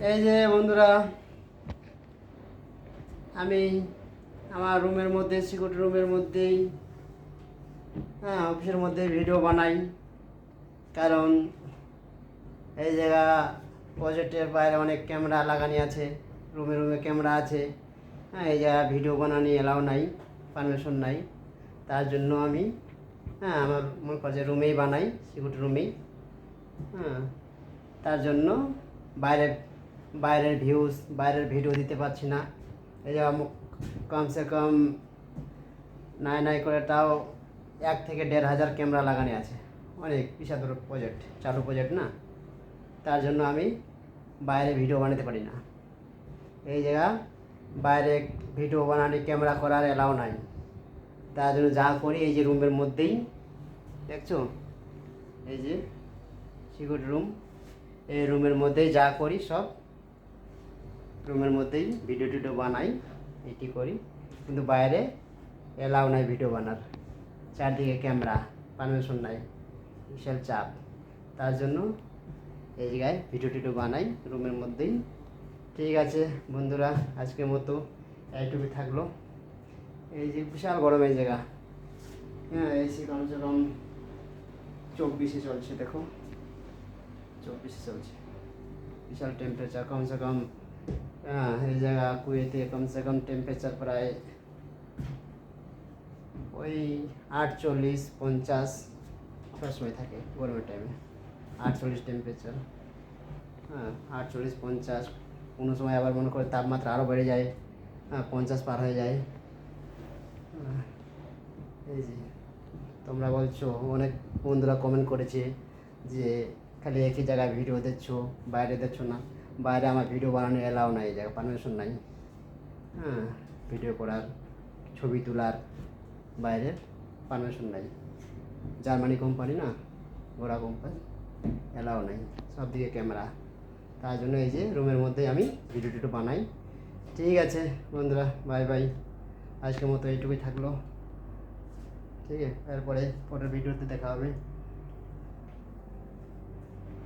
এই যে বন্ধুরা, আমি আমার রুমের মধ্যে, সিকিউরিটি রুমের মধ্যেই, অফিসের মধ্যে ভিডিও বানাই। কারণ এই জায়গা প্রজেক্টের বাইরে অনেক ক্যামেরা লাগানি আছে, রুমে রুমে ক্যামেরা আছে। এই জায়গা ভিডিও বানানি এলাও নাই, পারমিশন নাই। তার জন্য আমি আমার মনে করছে রুমেই বানাই, সিকিউরিটি রুমেই। তার জন্য বাইরের বাইরের ভিউজ, বাইরের ভিডিও দিতে পারছি না। এই যে কমসে কম নাই করে তাও 1 থেকে 1,500 ক্যামেরা লাগানো আছে। অনেক বিশাল প্রজেক্ট, চালু প্রজেক্ট না। তার জন্য আমি বাইরে ভিডিও বানাতে পারি না। এই জায়গা বাইরে ভিডিও বানানি, ক্যামেরা করার এলাও নাই। তার জন্য যা করি এই যে রুমের মধ্যেই, দেখছো এই যে সিকিউরিটি রুম, এই রুমের মধ্যেই যা করি সব রুমের মধ্যেই ভিডিও টিডিও বানাই, এটি করি। কিন্তু বাইরে এলাও নাই ভিডিও বানার, চারদিকে ক্যামেরা, পারমিশন নাই, বিশাল চাপ। তার জন্য এই জায়গায় ভিডিও টিডিও বানাই রুমের মধ্যেই। ঠিক আছে বন্ধুরা, আজকের মতো এইটুকু থাকলো। এই যে বিশাল গরম এই জায়গা, এসি কমসে কম 24-এ চলছে, দেখো 24-এ চলছে। বিশাল টেম্পারেচার, কমসে কম এই জায়গা কুয়েতে কমসে কম টেম্পারেচার প্রায় ওই 48-50 সবসময় থাকে গরমের টাইমে। 48 টেম্পারেচার, 48-50। কোনো সময় আবার মনে করে তাপমাত্রা আরও বেড়ে যায়, 50 পার হয়ে যায়। এই যে তোমরা বলছো, অনেক বন্ধুরা কমেন্ট করেছে যে খালি একই জায়গায় ভিডিও দেখছো, বাইরে দেখছো না। বাইরে আমার ভিডিও বানানো এলাও নাই, এই জায়গায় পারমিশন নাই। ভিডিও করার, ছবি তোলার বাইরে পারমিশন নাই। জার্মানি কোম্পানি না, গোড়া কোম্পানি, এলাও নাই, সব দিকে ক্যামেরা। তার জন্য এই যে রুমের মধ্যে আমি ভিডিও টিডিও বানাই। ঠিক আছে বন্ধুরা, বাই বাই। আজকের মতো এইটুকুই থাকলো। ঠিক আছে, এরপরে পরের ভিডিওতে দেখা হবে।